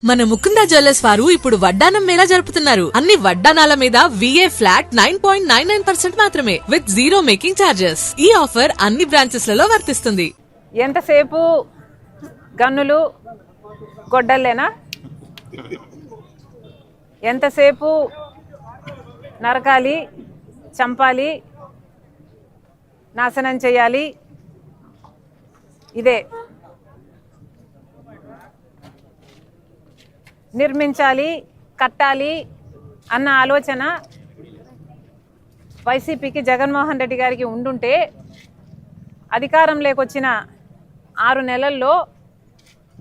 మన ముకుందా జ్యువెలర్స్ వారు ఇప్పుడు వడ్డానం మేళా జరుపుతున్నారు. అన్ని వడ్డానాల మీద VA ఫ్లాట్ 9.99% మాత్రమే విత్ జీరో మేకింగ్ చార్జెస్. ఈ ఆఫర్ అన్ని బ్రాంచెస్ లలో వర్తిస్తుంది. ఎంతసేపు గన్నులు గొడ్డల్లేనా? ఎంతసేపు నరకాలి, చంపాలి, నాశనం చేయాలి, ఇదే. నిర్మించాలి, కట్టాలి అన్న ఆలోచన వైసీపీకి, జగన్మోహన్ రెడ్డి గారికి ఉండుంటే అధికారంలోకి వచ్చిన 6 నెలల్లో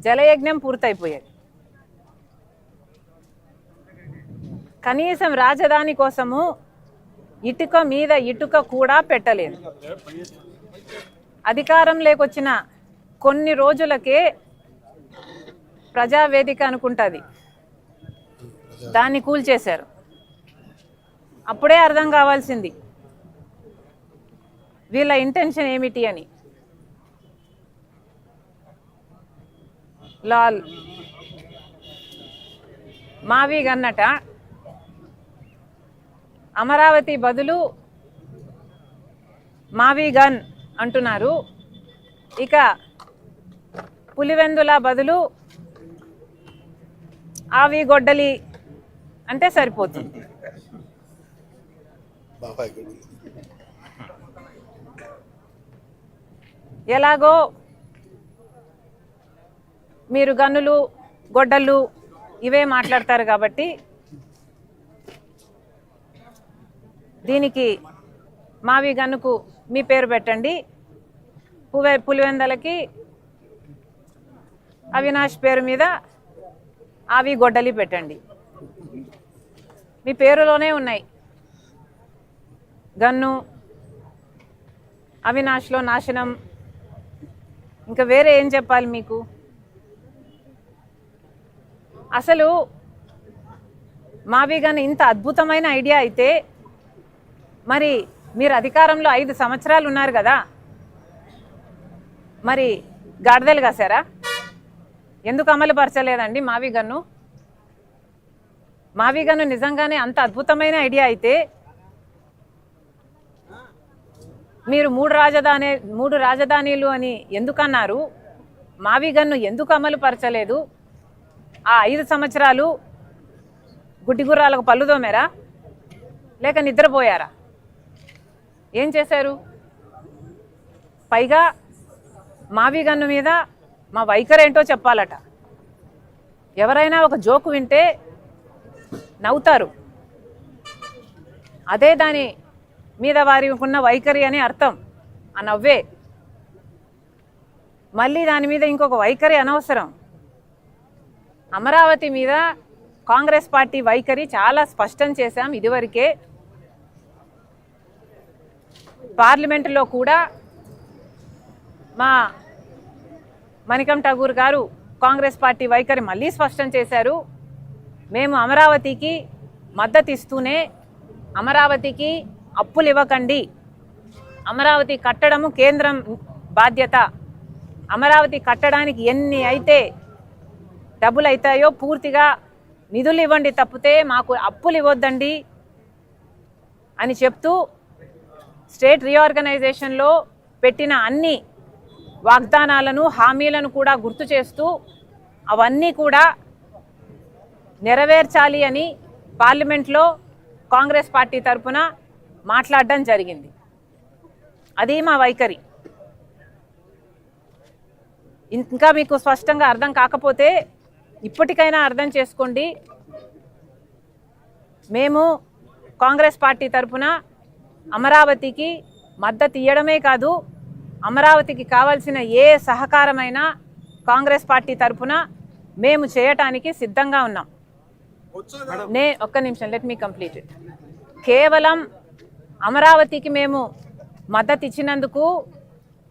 జలయజ్ఞం పూర్తయిపోయేది. కనీసం రాజధాని కోసము ఇటుక మీద ఇటుక కూడా పెట్టలేదు. అధికారంలోకి వచ్చిన కొన్ని రోజులకే ప్రజావేదిక అనుకుంటుంది, దాన్ని కూల్చేశారు. అప్పుడే అర్థం కావాల్సింది వీళ్ళ ఇంటెన్షన్ ఏమిటి అని. లాల్ మావి గన్నట అమరావతి బదులు మావి గన్ అంటున్నారు. ఇక పులివెందుల బదులు ఆవి గొడ్డలి అంటే సరిపోతుంది. ఎలాగో మీరు గన్నులు గొడ్డళ్ళు ఇవే మాట్లాడతారు కాబట్టి దీనికి మావి గన్నుకు మీ పేరు పెట్టండి, పులివెందలకి అవినాష్ పేరు మీద అవి గొడ్డలి పెట్టండి. మీ పేరులోనే ఉన్నాయి. గన్ను, అవినాష్లో నాశనం, ఇంకా వేరే ఏం చెప్పాలి మీకు? అసలు మావి గన్ ఇంత అద్భుతమైన ఐడియా అయితే మరి మీరు అధికారంలో 5 సంవత్సరాలు ఉన్నారు కదా, మరి గాడిదలు కాసారా? ఎందుకు అమలు పరచలేదండి మావి గన్ను? మావి గన్ను నిజంగానే అంత అద్భుతమైన ఐడియా అయితే మీరు 3 రాజధానీలు అని ఎందుకన్నారు? మావి గన్ను ఎందుకు అమలు పరచలేదు? ఆ 5 సంవత్సరాలు గుడ్డిగుర్రాలకు పళ్ళు దోమారా లేక నిద్రపోయారా? ఏం చేశారు? పైగా మావి గన్ను మీద మా వైఖరి ఏంటో చెప్పాలట. ఎవరైనా ఒక జోకు వింటే నవ్వుతారు, అదే దాని మీద వారికి ఉన్న వైఖరి అని అర్థం. ఆ నవ్వే. మళ్ళీ దాని మీద ఇంకొక వైఖరి అనవసరం. అమరావతి మీద కాంగ్రెస్ పార్టీ వైఖరి చాలా స్పష్టం చేశాం ఇదివరకే. పార్లమెంటులో కూడా మా మణికం ఠాగూర్ గారు కాంగ్రెస్ పార్టీ వైఖరి మళ్ళీ స్పష్టం చేశారు. మేము అమరావతికి మద్దతు ఇస్తూనే అమరావతికి అప్పులు ఇవ్వకండి, అమరావతి కట్టడము కేంద్రం బాధ్యత, అమరావతి కట్టడానికి ఎన్ని అయితే డబ్బులు అవుతాయో పూర్తిగా నిధులు ఇవ్వండి తప్పితే మాకు అప్పులు ఇవ్వద్దండి అని చెప్తూ స్టేట్ రీఆర్గనైజేషన్లో పెట్టిన అన్ని వాగ్దానాలను, హామీలను కూడా గుర్తు చేస్తూ అవన్నీ కూడా నెరవేర్చాలి అని పార్లమెంట్లో కాంగ్రెస్ పార్టీ తరఫున మాట్లాడడం జరిగింది. అది మా వైఖరి. ఇంకా మీకు స్పష్టంగా అర్థం కాకపోతే ఇప్పటికైనా అర్థం చేసుకోండి. మేము కాంగ్రెస్ పార్టీ తరఫున అమరావతికి మద్దతు ఇవ్వడమే కాదు, అమరావతికి కావాల్సిన ఏ సహకారమైనా కాంగ్రెస్ పార్టీ తరఫున మేము చేయటానికి సిద్ధంగా ఉన్నాం. ఒక్క నిమిషం, లెట్ మీ కంప్లీట్ ఇట్. కేవలం అమరావతికి మేము మద్దతు ఇచ్చినందుకు,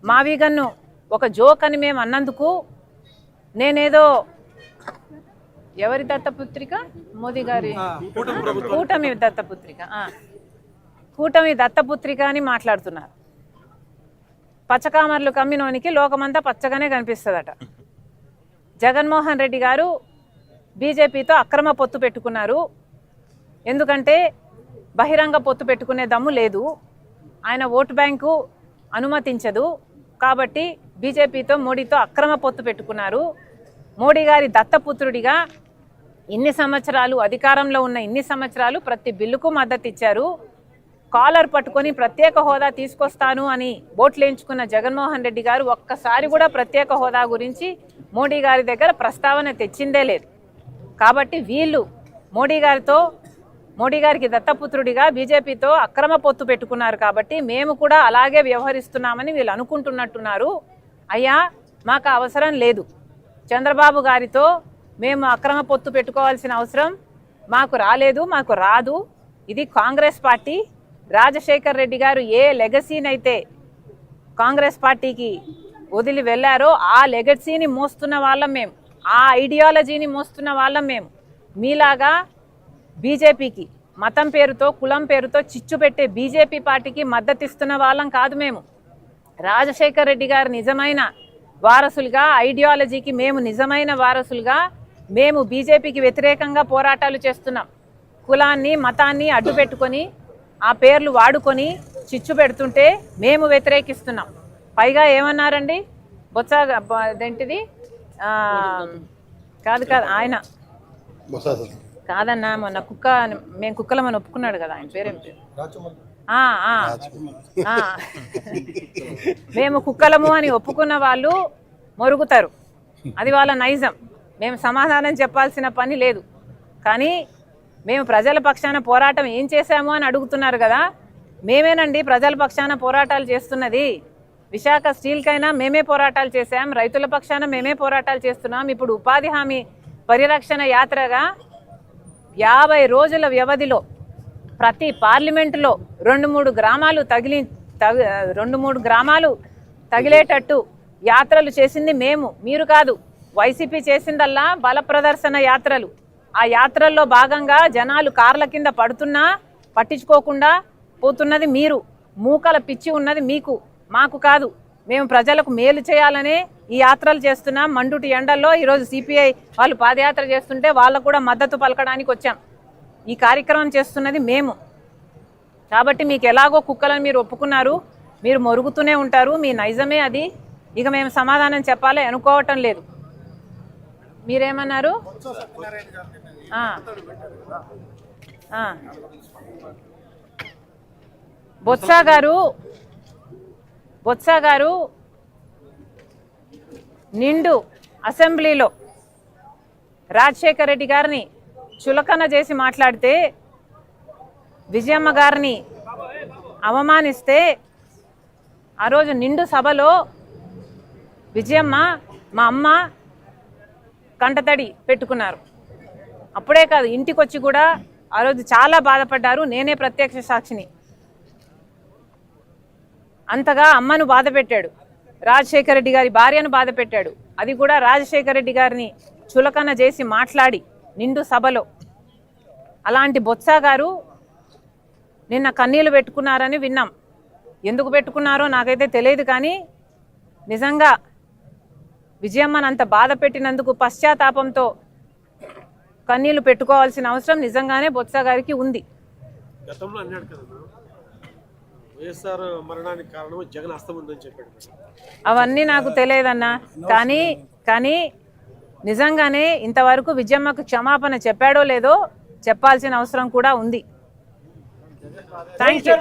మావి గన్ను ఒక జోక్ అని మేము అన్నందుకు నేనేదో ఎవరి దత్తపుత్రిక? మోదీ గారి కూటమి దత్తపుత్రిక, కూటమి దత్తపుత్రిక అని మాట్లాడుతున్నారు. పచ్చకామర్లు కమ్మినోనికి లోకమంతా పచ్చగానే కనిపిస్తుందట. జగన్మోహన్ రెడ్డి గారు బీజేపీతో అక్రమ పొత్తు పెట్టుకున్నారు. ఎందుకంటే బహిరంగ పొత్తు పెట్టుకునే దమ్ము లేదు, ఆయన ఓటు బ్యాంకు అనుమతించదు. కాబట్టి బీజేపీతో మోడీతో అక్రమ పొత్తు పెట్టుకున్నారు. మోడీ గారి దత్తపుత్రుడిగా ఇన్ని సంవత్సరాలు అధికారంలో ఉన్న ఇన్ని సంవత్సరాలు ప్రతి బిల్లుకు మద్దతు ఇచ్చారు. కాలర్ పట్టుకొని ప్రత్యేక హోదా తీసుకొస్తాను అని బోట్లేంచుకున్న జగన్మోహన్ రెడ్డి గారు ఒక్కసారి కూడా ప్రత్యేక హోదా గురించి మోడీ గారి దగ్గర ప్రస్తావన తెచ్చిందే లేదు. కాబట్టి వీళ్ళు మోడీ గారికి దత్తపుత్రుడిగా బీజేపీతో అక్రమ పొత్తు పెట్టుకున్నారు. కాబట్టి మేము కూడా అలాగే వ్యవహరిస్తున్నామని వీళ్ళు అనుకుంటున్నట్టున్నారు. అయ్యా, మాకు అవసరం లేదు. చంద్రబాబు గారితో మేము అక్రమ పొత్తు పెట్టుకోవాల్సిన అవసరం మాకు రాలేదు, మాకు రాదు. ఇది కాంగ్రెస్ పార్టీ. రాజశేఖర్ రెడ్డి గారు ఏ లెగసీనైతే కాంగ్రెస్ పార్టీకి వదిలి వెళ్ళారో ఆ లెగసీని మోస్తున్న వాళ్ళం మేము, ఆ ఐడియాలజీని మోస్తున్న వాళ్ళం మేము. మీలాగా బీజేపీకి మతం పేరుతో కులం పేరుతో చిచ్చు పెట్టే బీజేపీ పార్టీకి మద్దతిస్తున్న వాళ్ళం కాదు మేము. రాజశేఖర్ రెడ్డి గారు నిజమైన వారసులుగా, ఐడియాలజీకి మేము నిజమైన వారసులుగా మేము బీజేపీకి వ్యతిరేకంగా పోరాటాలు చేస్తున్నాం. కులాన్ని మతాన్ని అడ్డు పెట్టుకొని ఆ పేర్లు వాడుకొని చిచ్చు పెడుతుంటే మేము వ్యతిరేకిస్తున్నాం. పైగా ఏమన్నారండి, బొత్స అదేంటిది కాదు ఆయన కాదన్నా, మొన్న మేము కుక్కలమని ఒప్పుకున్నాడు కదా, ఆయన పేరేం పేరు, మేము కుక్కలము అని ఒప్పుకున్న వాళ్ళు మొరుగుతారు. అది వాళ్ళ నైజం. మేము సమాధానం చెప్పాల్సిన పని లేదు. కానీ మేము ప్రజల పక్షాన పోరాటం ఏం చేశాము అని అడుగుతున్నారు కదా. మేమేనండి ప్రజల పక్షాన పోరాటాలు చేస్తున్నది. విశాఖ స్టీల్కైనా మేమే పోరాటాలు చేశాం, రైతుల పక్షాన మేమే పోరాటాలు చేస్తున్నాం. ఇప్పుడు ఉపాధి హామీ పరిరక్షణ యాత్రగా 50 రోజుల వ్యవధిలో ప్రతి పార్లమెంటులో 2-3 గ్రామాలు తగిలేటట్టు యాత్రలు చేసింది మేము, మీరు కాదు. వైసీపీ చేసిందల్లా బల ప్రదర్శన యాత్రలు. ఆ యాత్రల్లో భాగంగా జనాలు కార్ల కింద పడుతున్నా పట్టించుకోకుండా పోతున్నది మీరు. మూకల పిచ్చి ఉన్నది మీకు, మాకు కాదు. మేము ప్రజలకు మేలు చేయాలనే ఈ యాత్రలు చేస్తున్నాం. మండుటి ఎండల్లో ఈరోజు సిపిఐ వాళ్ళు పాదయాత్ర చేస్తుంటే వాళ్ళకు కూడా మద్దతు పలకడానికి వచ్చాం. ఈ కార్యక్రమం చేస్తున్నది మేము. కాబట్టి మీకు ఎలాగో కుక్కలను మీరు ఒప్పుకున్నారు, మీరు మొరుగుతూనే ఉంటారు, మీ నైజమే అది. ఇక మేము సమాధానం చెప్పాలి అనుకోవటం లేదు. మీరేమన్నారు? బొత్స గారు నిండు అసెంబ్లీలో రాజశేఖర్ రెడ్డి గారిని చులకన చేసి మాట్లాడితే, విజయమ్మ గారిని అవమానిస్తే, ఆ రోజు నిండు సభలో విజయమ్మ మా అమ్మ కంటతడి పెట్టుకున్నారు. అప్పుడే కాదు, ఇంటికి వచ్చి కూడా ఆ రోజు చాలా బాధపడ్డారు. నేనే ప్రత్యక్ష సాక్షిని. అంతగా అమ్మను బాధ పెట్టాడు, రాజశేఖర రెడ్డి గారి భార్యను బాధ పెట్టాడు. అది కూడా రాజశేఖర రెడ్డి గారిని చులకన చేసి మాట్లాడి నిండు సభలో. అలాంటి బొత్స గారు నిన్న కన్నీళ్లు పెట్టుకున్నారని విన్నాం. ఎందుకు పెట్టుకున్నారో నాకైతే తెలియదు. కానీ నిజంగా విజయమ్మను అంత బాధ పెట్టినందుకు పశ్చాత్తాపంతో కన్నీళ్లు పెట్టుకోవాల్సిన అవసరం నిజంగానే బొత్స గారికి ఉంది. గతంలో అన్నాడు కదా, వైఎస్ఆర్ మరణానికి కారణం జగన్ హస్తం ఉందని చెప్పాడు. అవన్నీ నాకు తెలియదన్నా. కానీ నిజంగానే ఇంతవరకు విజయమ్మకు క్షమాపణ చెప్పాడో లేదో చెప్పాల్సిన అవసరం కూడా ఉంది. Thank you.